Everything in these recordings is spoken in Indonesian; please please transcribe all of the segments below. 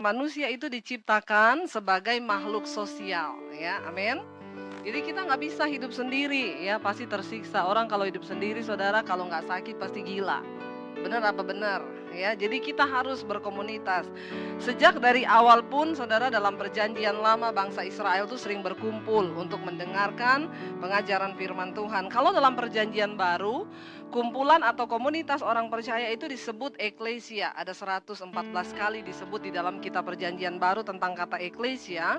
manusia itu diciptakan sebagai makhluk sosial, ya, amin. Jadi kita nggak bisa hidup sendiri, ya, pasti tersiksa. Orang kalau hidup sendiri, saudara, kalau nggak sakit pasti gila. Benar apa benar? Ya, jadi kita harus berkomunitas. Sejak dari awal pun, saudara, dalam perjanjian lama bangsa Israel itu sering berkumpul untuk mendengarkan pengajaran firman Tuhan. Kalau dalam perjanjian baru, kumpulan atau komunitas orang percaya itu disebut eklesia. Ada 114 kali disebut di dalam kitab perjanjian baru tentang kata eklesia.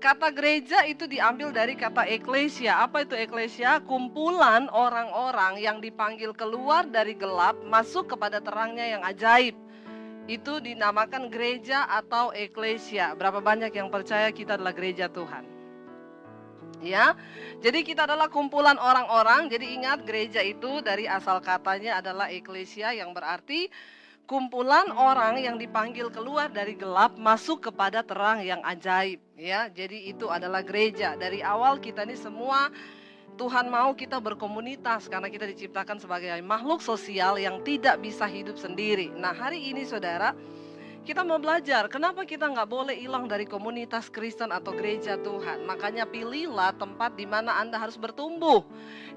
Kata gereja itu diambil dari kata eklesia. Apa itu eklesia? Kumpulan orang-orang yang dipanggil keluar dari gelap masuk kepada terangnya yang ajaib. Itu dinamakan gereja atau eklesia. Berapa banyak yang percaya kita adalah gereja Tuhan? Ya, jadi kita adalah kumpulan orang-orang. Jadi ingat, gereja itu dari asal katanya adalah eklesia, yang berarti kumpulan orang yang dipanggil keluar dari gelap masuk kepada terang yang ajaib, ya. Jadi itu adalah gereja. Dari awal kita ini semua Tuhan mau kita berkomunitas karena kita diciptakan sebagai makhluk sosial yang tidak bisa hidup sendiri. Nah, hari ini saudara, kita mau belajar kenapa kita nggak boleh hilang dari komunitas Kristen atau gereja Tuhan. Makanya pilihlah tempat di mana Anda harus bertumbuh.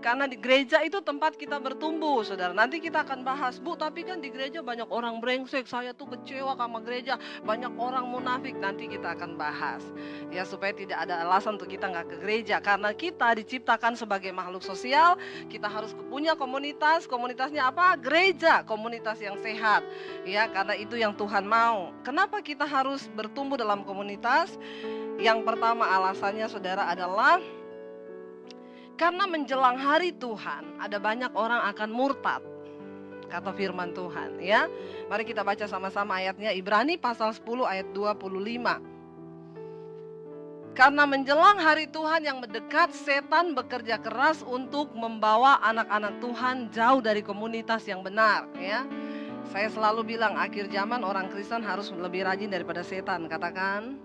Karena di gereja itu tempat kita bertumbuh, saudara. Nanti kita akan bahas, Bu, tapi kan di gereja banyak orang brengsek, saya tuh kecewa sama gereja, banyak orang munafik. Nanti kita akan bahas, ya, supaya tidak ada alasan untuk kita nggak ke gereja. Karena kita diciptakan sebagai makhluk sosial, kita harus punya komunitas. Komunitasnya apa? Gereja, komunitas yang sehat, ya, karena itu yang Tuhan mau. Kenapa kita harus bertumbuh dalam komunitas? Yang pertama alasannya, saudara, adalah karena menjelang hari Tuhan, ada banyak orang akan murtad, kata firman Tuhan, ya. Mari kita baca sama-sama ayatnya, Ibrani pasal 10 ayat 25. Karena menjelang hari Tuhan yang mendekat, setan bekerja keras untuk membawa anak-anak Tuhan jauh dari komunitas yang benar, ya. Saya selalu bilang, akhir zaman orang Kristen harus lebih rajin daripada setan, katakan.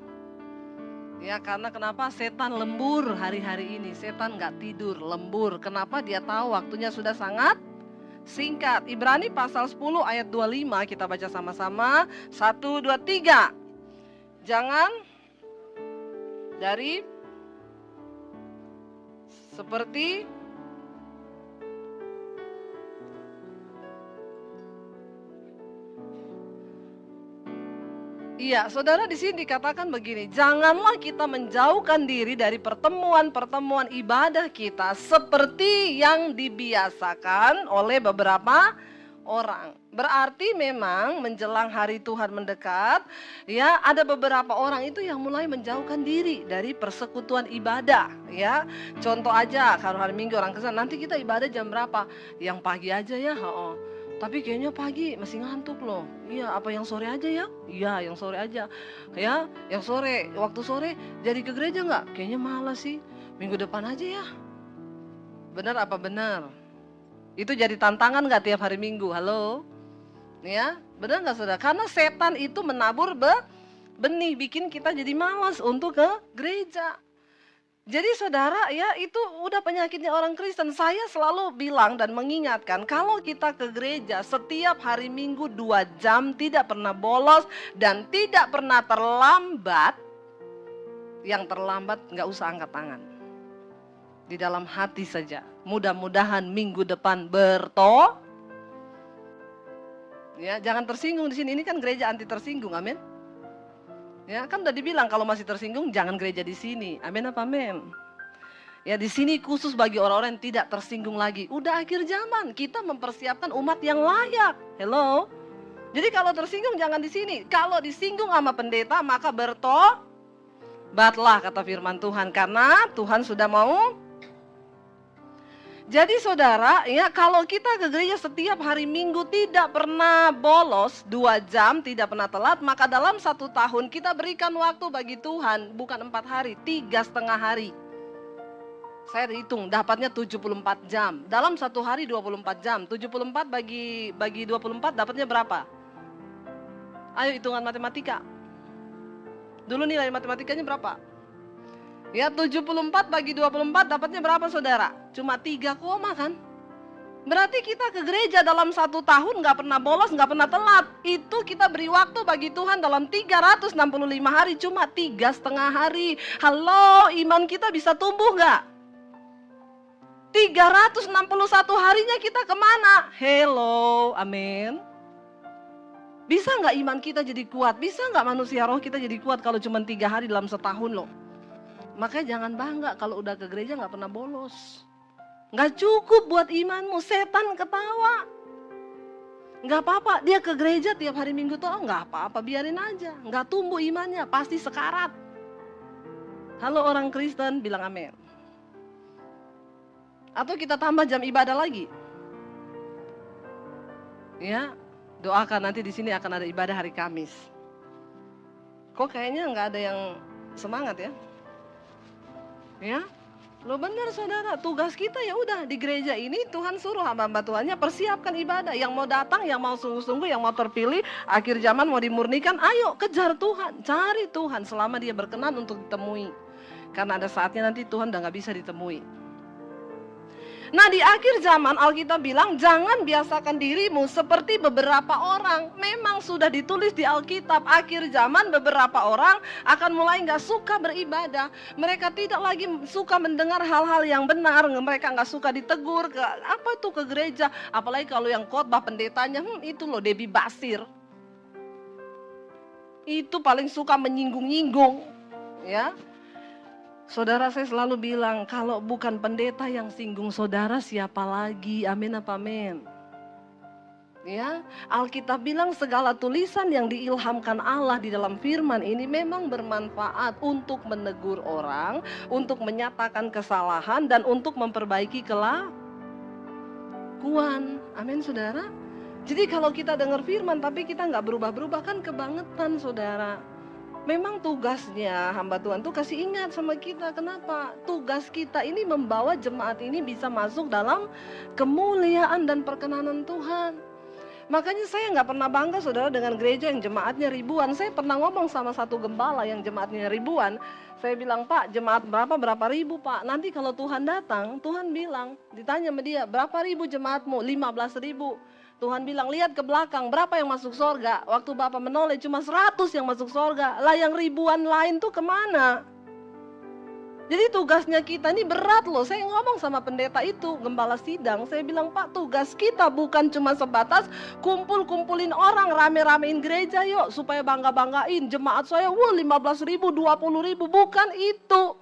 Ya, karena kenapa? Setan lembur hari-hari ini. Setan gak tidur, lembur. Kenapa? Dia tahu waktunya sudah sangat singkat. Ibrani pasal 10 ayat 25, kita baca sama-sama. 1, 2, 3. Jangan dari seperti Iya, saudara, di sini dikatakan begini, janganlah kita menjauhkan diri dari pertemuan-pertemuan ibadah kita seperti yang dibiasakan oleh beberapa orang. Berarti memang menjelang hari Tuhan mendekat, ya, ada beberapa orang itu yang mulai menjauhkan diri dari persekutuan ibadah, ya. Contoh aja, kalau hari Minggu orang Kristen, nanti kita ibadah jam berapa? Yang pagi aja ya, tapi kayaknya pagi masih ngantuk loh. Iya, apa yang sore aja ya? Iya, yang sore aja. Ya, yang sore, waktu sore jadi ke gereja nggak? Kayaknya malas sih. Minggu depan aja ya. Benar apa benar? Itu jadi tantangan nggak tiap hari Minggu? Halo? Ya, benar nggak, saudara? Karena setan itu menabur benih, bikin kita jadi malas untuk ke gereja. Jadi saudara, ya, itu udah penyakitnya orang Kristen. Saya selalu bilang dan mengingatkan, kalau kita ke gereja setiap hari Minggu 2 jam, tidak pernah bolos dan tidak pernah terlambat. Yang terlambat nggak usah angkat tangan. Di dalam hati saja. Mudah-mudahan minggu depan ya, jangan tersinggung di sini. Ini kan gereja anti tersinggung, amin. Ya, kan udah dibilang kalau masih tersinggung jangan gereja di sini. Amin apa amin? Ya, di sini khusus bagi orang-orang yang tidak tersinggung lagi. Udah akhir zaman, kita mempersiapkan umat yang layak. Hello. Jadi kalau tersinggung jangan di sini. Kalau disinggung sama pendeta maka bertobatlah, kata firman Tuhan, karena Tuhan sudah mau. Jadi saudara, ya, kalau kita ke gereja setiap hari Minggu tidak pernah bolos 2 jam, tidak pernah telat, maka dalam 1 tahun kita berikan waktu bagi Tuhan bukan 4 hari, 3,5 hari. Saya hitung dapatnya 74 jam. Dalam 1 hari 24 jam. 74 bagi 24 dapatnya berapa? Ayo hitungan matematika. Dulu nilai matematikanya berapa? Ya, 74 bagi 24 dapatnya berapa, saudara? Cuma 3 koma kan? Berarti kita ke gereja dalam 1 tahun nggak pernah bolos, nggak pernah telat. Itu kita beri waktu bagi Tuhan dalam 365 hari, cuma 3,5 hari. Halo, iman kita bisa tumbuh nggak? 361 harinya kita kemana? Hello, amin. Bisa nggak iman kita jadi kuat? Bisa nggak manusia roh kita jadi kuat kalau cuma 3 hari dalam setahun loh? Makanya jangan bangga kalau udah ke gereja nggak pernah bolos. Nggak cukup buat imanmu, setan ketawa. Nggak apa-apa, dia ke gereja tiap hari Minggu tuh, nggak apa-apa, biarin aja. Nggak tumbuh imannya, pasti sekarat. Halo orang Kristen, bilang amin. Atau kita tambah jam ibadah lagi. Ya, doakan nanti di sini akan ada ibadah hari Kamis. Kok kayaknya nggak ada yang semangat ya? Ya, lo benar saudara, tugas kita ya udah di gereja ini Tuhan suruh hamba-hamba Tuhannya persiapkan ibadah. Yang mau datang, yang mau sungguh-sungguh, yang mau terpilih, akhir zaman mau dimurnikan, ayo kejar Tuhan, cari Tuhan selama dia berkenan untuk ditemui. Karena ada saatnya nanti Tuhan udah gak bisa ditemui. Nah di akhir zaman Alkitab bilang jangan biasakan dirimu seperti beberapa orang. Memang sudah ditulis di Alkitab, akhir zaman beberapa orang akan mulai gak suka beribadah. Mereka tidak lagi suka mendengar hal-hal yang benar. Mereka gak suka ditegur, apa itu ke gereja. Apalagi kalau yang khotbah pendetanya, itu loh Debbie Basir. Itu paling suka menyinggung-nyinggung, ya. Saudara, saya selalu bilang, kalau bukan pendeta yang singgung saudara, siapa lagi? Amin apa amin? Ya, Alkitab bilang segala tulisan yang diilhamkan Allah di dalam firman ini memang bermanfaat untuk menegur orang, untuk menyatakan kesalahan, dan untuk memperbaiki kelakuan. Amin saudara? Jadi kalau kita dengar firman tapi kita nggak berubah-berubah, kan kebangetan saudara. Memang tugasnya hamba Tuhan tuh kasih ingat sama kita. Kenapa? Tugas kita ini membawa jemaat ini bisa masuk dalam kemuliaan dan perkenanan Tuhan. Makanya saya nggak pernah bangga saudara dengan gereja yang jemaatnya ribuan. Saya pernah ngomong sama satu gembala yang jemaatnya ribuan. Saya bilang, Pak, jemaat berapa ribu Pak? Nanti kalau Tuhan datang, Tuhan bilang, ditanya sama dia, berapa ribu jemaatmu? 15.000. Tuhan bilang, lihat ke belakang, berapa yang masuk sorga? Waktu Bapak menoleh cuma 100 yang masuk sorga. Lah yang ribuan lain tuh kemana? Jadi tugasnya kita ini berat loh. Saya ngomong sama pendeta itu, gembala sidang. Saya bilang, Pak, tugas kita bukan cuma sebatas kumpul-kumpulin orang, rame-ramein gereja yuk. Supaya bangga-banggain, jemaat saya 15.000, 20.000. Bukan itu.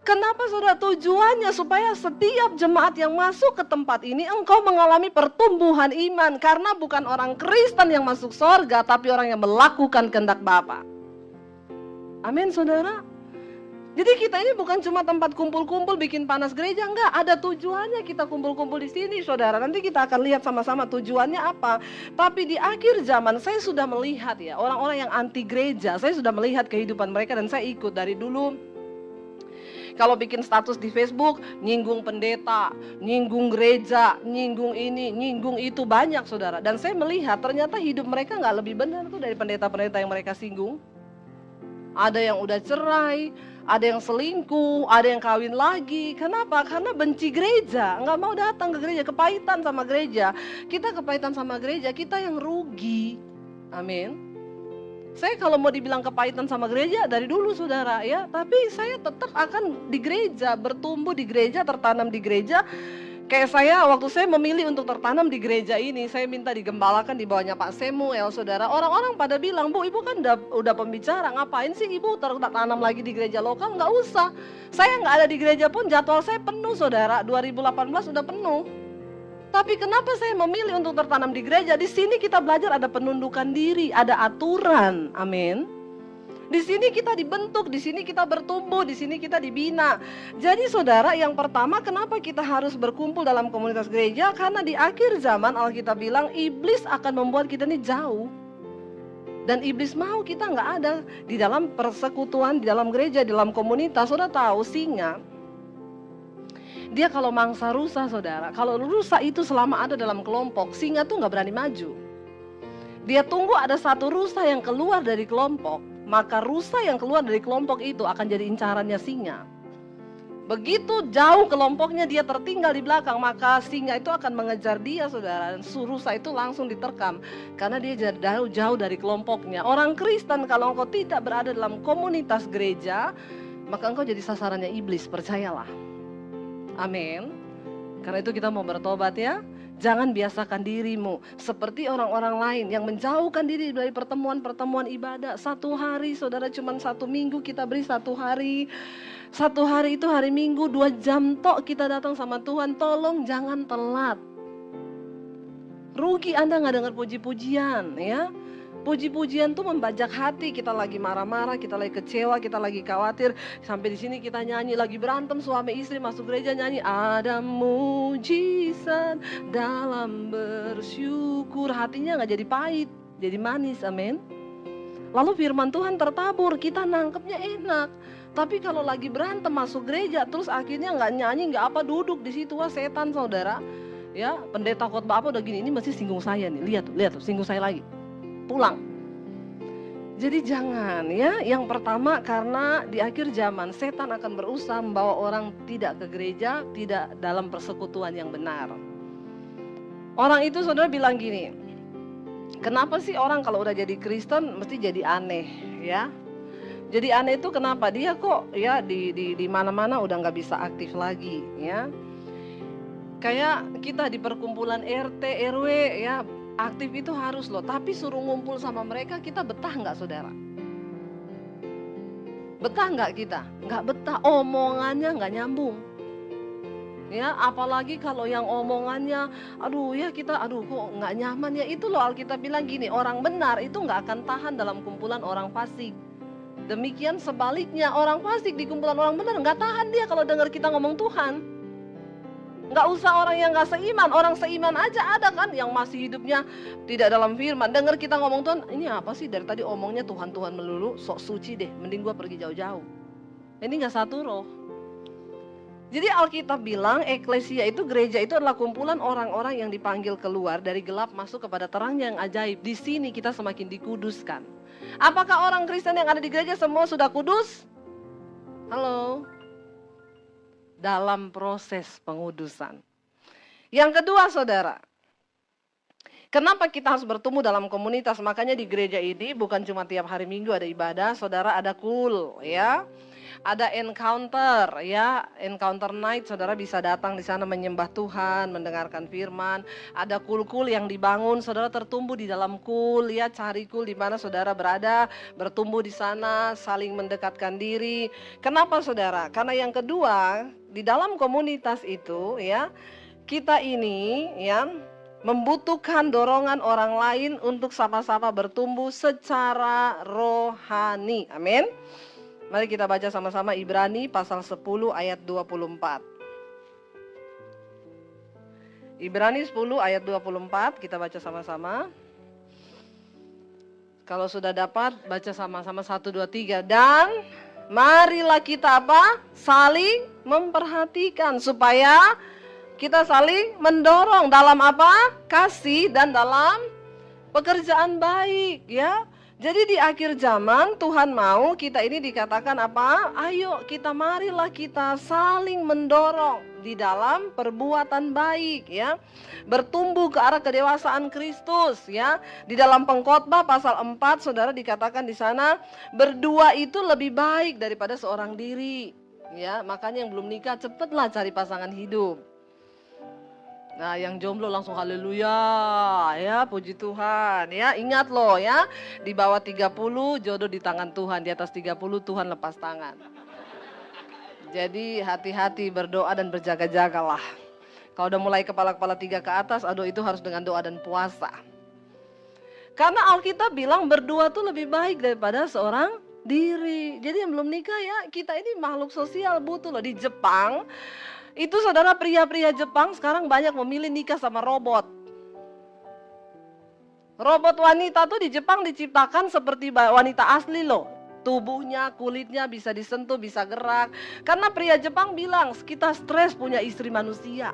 Kenapa saudara? Tujuannya supaya setiap jemaat yang masuk ke tempat ini engkau mengalami pertumbuhan iman. Karena bukan orang Kristen yang masuk sorga, tapi orang yang melakukan kehendak Bapa. Amin saudara. Jadi kita ini bukan cuma tempat kumpul-kumpul bikin panas gereja. Enggak, ada tujuannya kita kumpul-kumpul di sini saudara. Nanti kita akan lihat sama-sama tujuannya apa. Tapi di akhir zaman saya sudah melihat ya, orang-orang yang anti gereja. Saya sudah melihat kehidupan mereka dan saya ikut dari dulu. Kalau bikin status di Facebook, nyinggung pendeta, nyinggung gereja, nyinggung ini, nyinggung itu, banyak saudara. Dan saya melihat ternyata hidup mereka gak lebih benar tuh dari pendeta-pendeta yang mereka singgung. Ada yang udah cerai, ada yang selingkuh, ada yang kawin lagi. Kenapa? Karena benci gereja, gak mau datang ke gereja, kepahitan sama gereja. Kita kepahitan sama gereja, kita yang rugi. Amin. Saya kalau mau dibilang kepahitan sama gereja dari dulu saudara ya, tapi saya tetap akan di gereja, bertumbuh di gereja, tertanam di gereja. Kayak saya waktu saya memilih untuk tertanam di gereja ini, saya minta digembalakan di bawahnya Pak Samuel saudara. Orang-orang pada bilang, Bu, ibu kan udah pembicara, ngapain sih ibu tertanam lagi di gereja lokal? Nggak usah. Saya nggak ada di gereja pun jadwal saya penuh saudara, 2018 udah penuh. Tapi kenapa saya memilih untuk tertanam di gereja? Di sini kita belajar ada penundukan diri, ada aturan. Amin. Di sini kita dibentuk, di sini kita bertumbuh, di sini kita dibina. Jadi saudara, yang pertama kenapa kita harus berkumpul dalam komunitas gereja? Karena di akhir zaman Alkitab bilang iblis akan membuat kita ini jauh. Dan iblis mau kita nggak ada di dalam persekutuan, di dalam gereja, di dalam komunitas. Saudara tahu singa, dia kalau mangsa rusa saudara, kalau rusa itu selama ada dalam kelompok, singa tuh gak berani maju. Dia tunggu ada satu rusa yang keluar dari kelompok, maka rusa yang keluar dari kelompok itu akan jadi incarannya singa. Begitu jauh kelompoknya dia tertinggal di belakang, maka singa itu akan mengejar dia, saudara. Dan rusa itu langsung diterkam karena dia jauh dari kelompoknya. Orang Kristen, kalau engkau tidak berada dalam komunitas gereja, maka engkau jadi sasarannya iblis, percayalah. Amin. Karena itu kita mau bertobat ya. Jangan biasakan dirimu seperti orang-orang lain yang menjauhkan diri dari pertemuan-pertemuan ibadah. Satu hari, saudara, cuma 1 minggu kita beri 1 hari. 1 hari itu hari Minggu, 2 jam tok kita datang sama Tuhan. Tolong jangan telat. Rugi Anda nggak dengar puji-pujian ya. Puji-pujian tuh membajak hati. Kita lagi marah-marah, kita lagi kecewa, kita lagi khawatir. Sampai di sini kita nyanyi, lagi berantem suami istri masuk gereja nyanyi, ada mujizat dalam bersyukur. Hatinya nggak jadi pahit, jadi manis, amin. Lalu firman Tuhan tertabur, kita nangkepnya enak. Tapi kalau lagi berantem masuk gereja, terus akhirnya nggak nyanyi, nggak apa, duduk di situ, wah setan, saudara. Ya, pendeta khotbah apa udah gini, ini mesti singgung saya nih. Lihat tuh, singgung saya lagi. Pulang. Jadi jangan ya. Yang pertama, karena di akhir zaman setan akan berusaha membawa orang tidak ke gereja, tidak dalam persekutuan yang benar. Orang itu, saudara, bilang gini, kenapa sih orang kalau udah jadi Kristen mesti jadi aneh ya? Jadi aneh itu kenapa? Dia kok ya di mana-mana udah nggak bisa aktif lagi ya. Kayak kita di perkumpulan RT, RW ya, aktif itu harus loh, tapi suruh ngumpul sama mereka, kita betah nggak, saudara? Betah nggak kita? Nggak betah, omongannya nggak nyambung. Ya, apalagi kalau yang omongannya, aduh kok nggak nyaman ya. Itu loh Alkitab bilang gini, orang benar itu nggak akan tahan dalam kumpulan orang fasik. Demikian sebaliknya, orang fasik di kumpulan orang benar nggak tahan dia kalau dengar kita ngomong Tuhan. Nggak usah orang yang nggak seiman, orang seiman aja ada kan yang masih hidupnya tidak dalam firman. Dengar kita ngomong Tuhan, ini apa sih dari tadi omongnya Tuhan melulu, sok suci deh, mending gua pergi jauh-jauh. Ini nggak satu roh. Jadi Alkitab bilang eklesia itu, gereja itu adalah kumpulan orang-orang yang dipanggil keluar dari gelap masuk kepada terang yang ajaib. Di sini kita semakin dikuduskan. Apakah orang Kristen yang ada di gereja semua sudah kudus? Halo? Dalam proses pengudusan. Yang kedua, saudara, kenapa kita harus bertumbuh dalam komunitas? Makanya di gereja ini bukan cuma tiap hari Minggu ada ibadah, saudara, ada kul ya. Ada encounter ya, encounter night, saudara bisa datang di sana menyembah Tuhan, mendengarkan firman. Ada kul-kul yang dibangun, saudara tertumbuh di dalam kul ya, cari kul di mana saudara berada, bertumbuh di sana, saling mendekatkan diri. Kenapa, saudara? Karena yang kedua, di dalam komunitas itu ya, kita ini ya membutuhkan dorongan orang lain untuk sama-sama bertumbuh secara rohani. Amin. Mari kita baca sama-sama Ibrani pasal 10 ayat 24. Ibrani 10 ayat 24, kita baca sama-sama. Kalau sudah dapat, baca sama-sama 1, 2, 3. Dan marilah kita apa? Saling memperhatikan supaya kita saling mendorong dalam apa? Kasih dan dalam pekerjaan baik ya. Jadi di akhir zaman Tuhan mau kita ini dikatakan apa? Ayo marilah kita saling mendorong di dalam perbuatan baik ya. Bertumbuh ke arah kedewasaan Kristus ya. Di dalam Pengkhotbah pasal 4 saudara dikatakan di sana, berdua itu lebih baik daripada seorang diri. Ya, makanya yang belum nikah cepatlah cari pasangan hidup. Nah, yang jomblo langsung haleluya ya, puji Tuhan ya. Ingat loh ya, di bawah 30 jodoh di tangan Tuhan, di atas 30 Tuhan lepas tangan. Jadi hati-hati berdoa dan berjaga-jagalah. Kalau udah mulai kepala-kepala 3 ke atas, aduh itu harus dengan doa dan puasa. Karena Alkitab bilang berdua tuh lebih baik daripada seorang diri. Jadi yang belum nikah ya, kita ini makhluk sosial, butuh loh. Di Jepang itu saudara, pria-pria Jepang sekarang banyak memilih nikah sama robot. Robot wanita tuh di Jepang diciptakan seperti wanita asli loh. Tubuhnya, kulitnya bisa disentuh, bisa gerak. Karena pria Jepang bilang, kita stres punya istri manusia.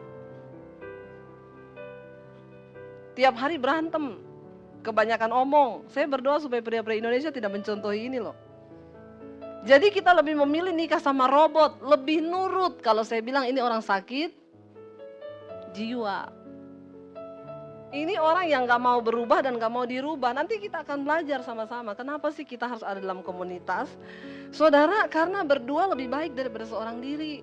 Tiap hari berantem, kebanyakan omong. Saya berdoa supaya pria-pria Indonesia tidak mencontohi ini loh. Jadi kita lebih memilih nikah sama robot, lebih nurut kalau saya bilang ini orang sakit jiwa. Ini orang yang gak mau berubah dan gak mau dirubah. Nanti kita akan belajar sama-sama. Kenapa sih kita harus ada dalam komunitas? Saudara, karena berdua lebih baik daripada seorang diri.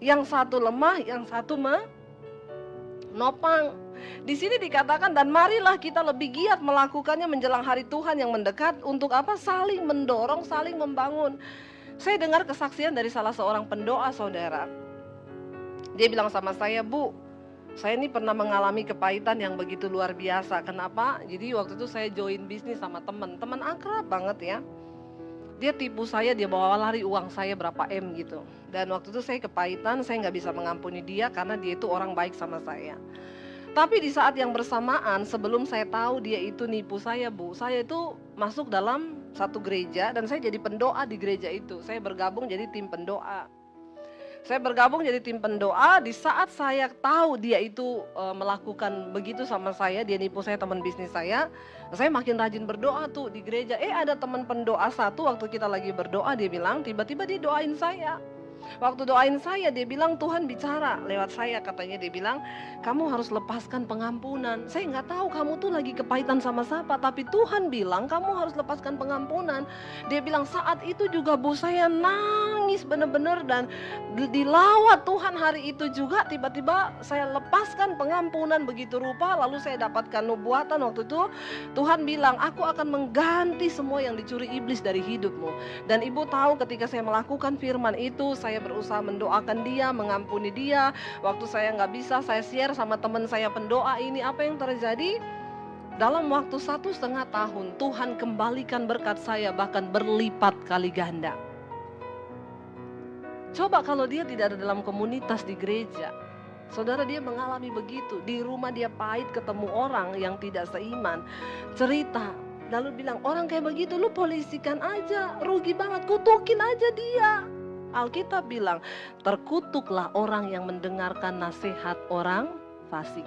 Yang satu lemah, yang satu menopang. Di sini dikatakan, dan marilah kita lebih giat melakukannya menjelang hari Tuhan yang mendekat. Untuk apa? Saling mendorong, saling membangun. Saya dengar kesaksian dari salah seorang pendoa, saudara. Dia bilang sama saya, Bu, saya ini pernah mengalami kepahitan yang begitu luar biasa. Kenapa? Jadi waktu itu saya join bisnis sama teman akrab banget ya. Dia tipu saya, dia bawa lari uang saya berapa M gitu. Dan waktu itu saya kepahitan, saya nggak bisa mengampuni dia karena dia itu orang baik sama saya. Tapi di saat yang bersamaan, sebelum saya tahu dia itu nipu saya, Bu, saya itu masuk dalam satu gereja dan saya jadi pendoa di gereja itu. Saya bergabung jadi tim pendoa. Saya bergabung jadi tim pendoa. Di saat saya tahu dia itu melakukan begitu sama saya, dia nipu saya, teman bisnis saya makin rajin berdoa tuh di gereja. Ada teman pendoa satu, waktu kita lagi berdoa, dia bilang, tiba-tiba dia doain saya. Waktu doain saya, dia bilang Tuhan bicara lewat saya, katanya dia bilang, kamu harus lepaskan pengampunan. Saya nggak tahu kamu tuh lagi kepahitan sama siapa, tapi Tuhan bilang kamu harus lepaskan pengampunan. Dia bilang saat itu juga Bu, saya nangis bener-bener dan dilawat Tuhan hari itu juga. Tiba-tiba saya lepaskan pengampunan begitu rupa, lalu saya dapatkan nubuatan waktu itu. Tuhan bilang, aku akan mengganti semua yang dicuri iblis dari hidupmu. Dan ibu tahu ketika saya melakukan firman itu, saya berusaha mendoakan dia, mengampuni dia. Waktu saya nggak bisa, saya share sama teman saya pendoa ini. Apa yang terjadi? Dalam waktu 1,5 tahun, Tuhan kembalikan berkat saya bahkan berlipat kali ganda. Coba kalau dia tidak ada dalam komunitas di gereja, saudara, dia mengalami begitu. Di rumah dia pahit ketemu orang yang tidak seiman, cerita, lalu bilang, orang kayak begitu lu polisikan aja, rugi banget, kutukin aja dia. Alkitab bilang, terkutuklah orang yang mendengarkan nasihat orang fasik.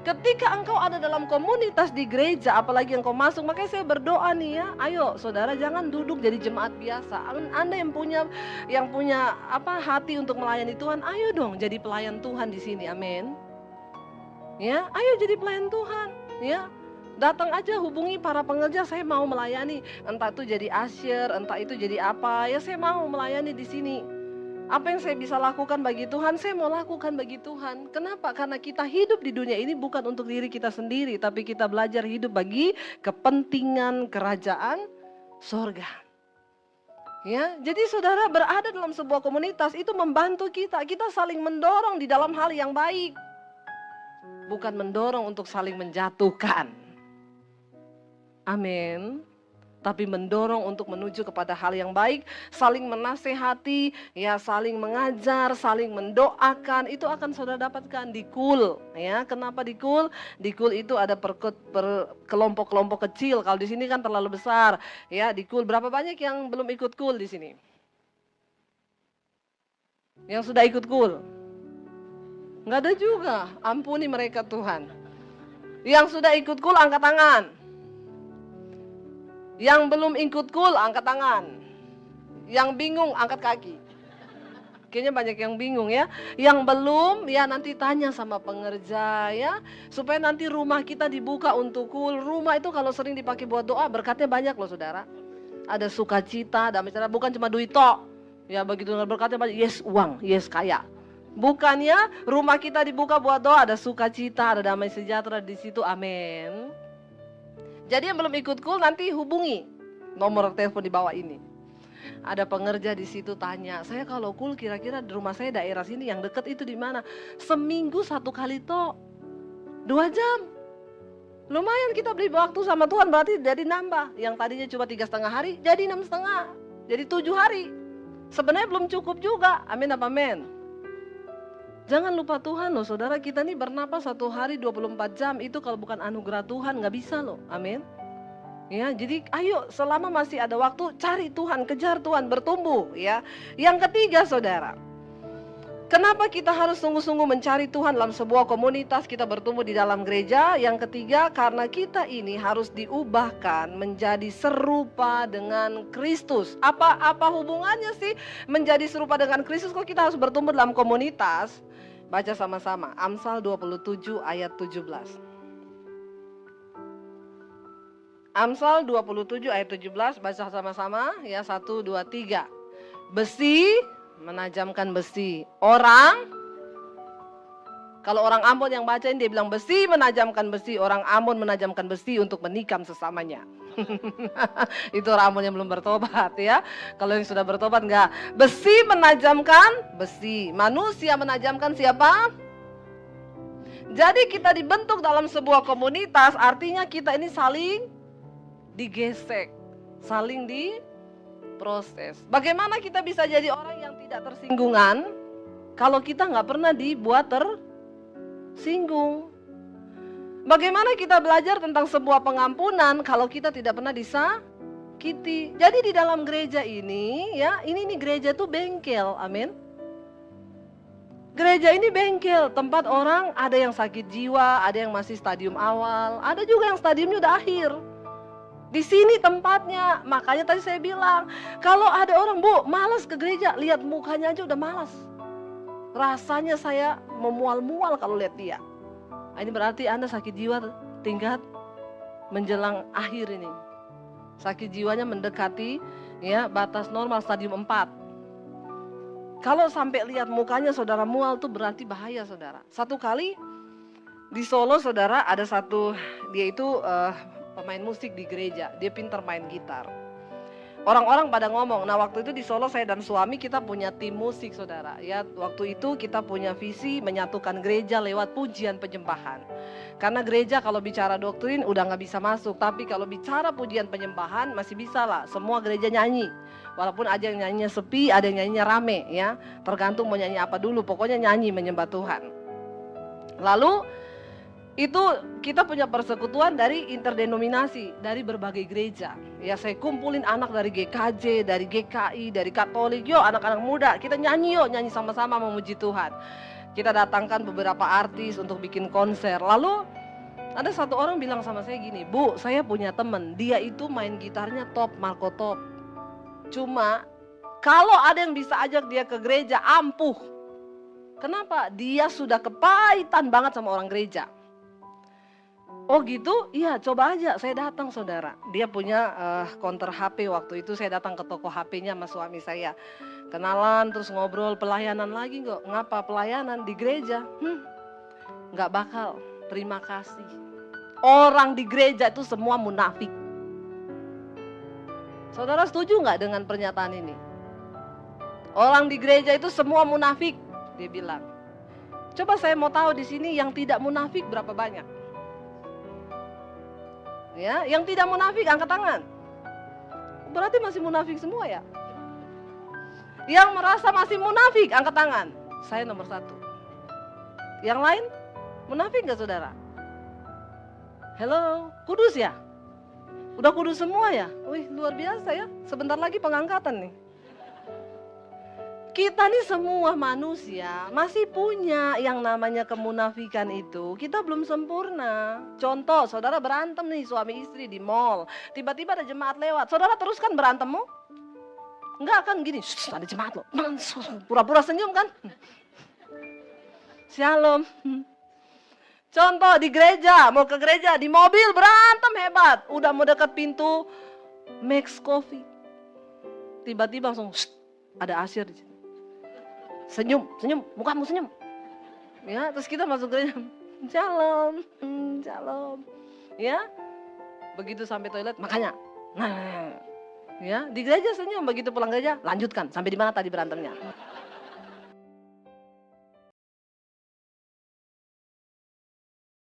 Ketika engkau ada dalam komunitas di gereja, apalagi engkau masuk, makanya saya berdoa nih ya, ayo saudara jangan duduk jadi jemaat biasa. Anda yang punya hati untuk melayani Tuhan, ayo dong jadi pelayan Tuhan di sini, amin. Ya, ayo jadi pelayan Tuhan, ya. Datang aja, hubungi para pengerja, saya mau melayani. Entah itu jadi usher, entah itu jadi apa, ya saya mau melayani di sini. Apa yang saya bisa lakukan bagi Tuhan, saya mau lakukan bagi Tuhan. Kenapa? Karena kita hidup di dunia ini bukan untuk diri kita sendiri, tapi kita belajar hidup bagi kepentingan kerajaan sorga. Ya, jadi saudara berada dalam sebuah komunitas itu membantu kita saling mendorong di dalam hal yang baik. Bukan mendorong untuk saling menjatuhkan. Amin. Tapi mendorong untuk menuju kepada hal yang baik, saling menasehati, ya saling mengajar, saling mendoakan, itu akan saudara dapatkan di KUL. Ya, kenapa di KUL? Di KUL itu ada kelompok-kelompok kecil. Kalau di sini kan terlalu besar. Ya, di KUL berapa banyak yang belum ikut KUL di sini? Yang sudah ikut KUL? Nggak ada juga. Ampuni mereka Tuhan. Yang sudah ikut KUL angkat tangan. Yang belum ikut KUL angkat tangan. Yang bingung angkat kaki. Kayaknya banyak yang bingung ya. Yang belum ya nanti tanya sama pengerja ya. Supaya nanti rumah kita dibuka untuk KUL. Rumah itu kalau sering dipakai buat doa berkatnya banyak loh saudara. Ada sukacita, damai sejahtera, bukan cuma duit tok. Ya begitu dengar berkatnya banyak, yes uang, yes kaya. Bukannya rumah kita dibuka buat doa, ada sukacita, ada damai sejahtera di situ, amin. Jadi yang belum ikut KUL nanti hubungi nomor telepon di bawah ini. Ada pengerja di situ tanya, saya kalau KUL kira-kira di rumah saya daerah sini yang dekat itu di mana? Seminggu 1 kali tok, 2 jam. Lumayan kita beli waktu sama Tuhan, berarti jadi nambah. Yang tadinya cuma 3,5 hari jadi 6,5, jadi 7 hari. Sebenarnya belum cukup juga, amin apa amin. Jangan lupa Tuhan loh saudara, kita nih bernapas 1 hari 24 jam, itu kalau bukan anugerah Tuhan gak bisa loh, amin. Ya, jadi ayo selama masih ada waktu cari Tuhan, kejar Tuhan, bertumbuh ya. Yang ketiga saudara, Kenapa kita harus sungguh-sungguh mencari Tuhan dalam sebuah komunitas, kita bertumbuh di dalam gereja? Yang ketiga, karena kita ini harus diubahkan menjadi serupa dengan Kristus. Apa hubungannya sih menjadi serupa dengan Kristus kok kita harus bertumbuh dalam komunitas? Baca sama-sama, Amsal 27 ayat 17. Amsal 27 ayat 17, baca sama-sama ya, 1, 2, 3. Besi menajamkan besi. Kalau orang Ambon yang bacain dia bilang besi menajamkan besi. Orang Ambon menajamkan besi untuk menikam sesamanya. Itu orang Ambon yang belum bertobat ya. Kalau yang sudah bertobat enggak. Besi menajamkan besi. Manusia menajamkan siapa? Jadi kita dibentuk dalam sebuah komunitas, artinya kita ini saling digesek, saling diproses. Bagaimana kita bisa jadi orang yang tidak tersinggungan kalau kita nggak pernah dibuat tersinggung? Bagaimana kita belajar tentang sebuah pengampunan kalau kita tidak pernah disakiti? Jadi di dalam gereja ini ya, ini gereja tuh bengkel, amin. Gereja ini bengkel, tempat orang ada yang sakit jiwa, ada yang masih stadium awal, ada juga yang stadiumnya udah akhir. Di sini tempatnya, makanya tadi saya bilang, kalau ada orang, Bu, malas ke gereja, lihat mukanya aja udah malas. Rasanya saya memual-mual kalau lihat dia. Ini berarti Anda sakit jiwa tingkat menjelang akhir ini. Sakit jiwanya mendekati ya batas normal stadium 4. Kalau sampai lihat mukanya saudara mual tuh berarti bahaya saudara. Satu kali di Solo saudara ada satu, dia itu pemain musik di gereja, dia pintar main gitar. Orang-orang pada ngomong, nah waktu itu di Solo saya dan suami kita punya tim musik saudara. Ya waktu itu kita punya visi menyatukan gereja lewat pujian penyembahan. Karena gereja kalau bicara doktrin udah gak bisa masuk, tapi kalau bicara pujian penyembahan masih bisa lah, semua gereja nyanyi. Walaupun ada yang nyanyinya sepi, ada yang nyanyinya rame ya, tergantung mau nyanyi apa dulu, pokoknya nyanyi menyembah Tuhan. Lalu itu kita punya persekutuan dari interdenominasi, dari berbagai gereja. Ya saya kumpulin anak dari GKJ, dari GKI, dari Katolik, yuk anak-anak muda, kita nyanyi yuk, nyanyi sama-sama memuji Tuhan. Kita datangkan beberapa artis untuk bikin konser. Lalu ada satu orang bilang sama saya gini, Bu, saya punya temen, dia itu main gitarnya top, Marco top. Cuma kalau ada yang bisa ajak dia ke gereja, ampuh. Kenapa? Dia sudah kepahitan banget sama orang gereja. Oh gitu? Iya coba aja, saya datang saudara. Dia punya counter HP waktu itu, saya datang ke toko HP-nya sama suami saya. Kenalan, terus ngobrol, pelayanan lagi kok. Ngapa pelayanan di gereja? Nggak bakal, terima kasih. Orang di gereja itu semua munafik. Saudara setuju nggak dengan pernyataan ini? Orang di gereja itu semua munafik, dia bilang. Coba saya mau tahu di sini yang tidak munafik berapa banyak? Ya, yang tidak munafik angkat tangan. Berarti masih munafik semua ya? Yang merasa masih munafik angkat tangan. Saya nomor 1. Yang lain munafik nggak saudara? Hello, kudus ya? Udah kudus semua ya? Wih luar biasa ya. Sebentar lagi pengangkatan nih. Kita nih semua manusia masih punya yang namanya kemunafikan itu. Kita belum sempurna. Contoh, saudara berantem nih suami istri di mall. Tiba-tiba ada jemaat lewat. Saudara teruskan berantemmu? Enggak kan gini, ada jemaat loh. Pura-pura senyum kan? Shalom. Contoh di gereja, mau ke gereja, di mobil berantem hebat. Udah mau dekat pintu Max Coffee. Tiba-tiba langsung ada Asyir di sini. Senyum, mukamu senyum. Ya, terus kita masuk gereja. Shalom, shalom. Ya, begitu sampai toilet, makanya. Nah, ya, di gereja senyum, begitu pulang gereja, lanjutkan. Sampai di mana tadi berantemnya?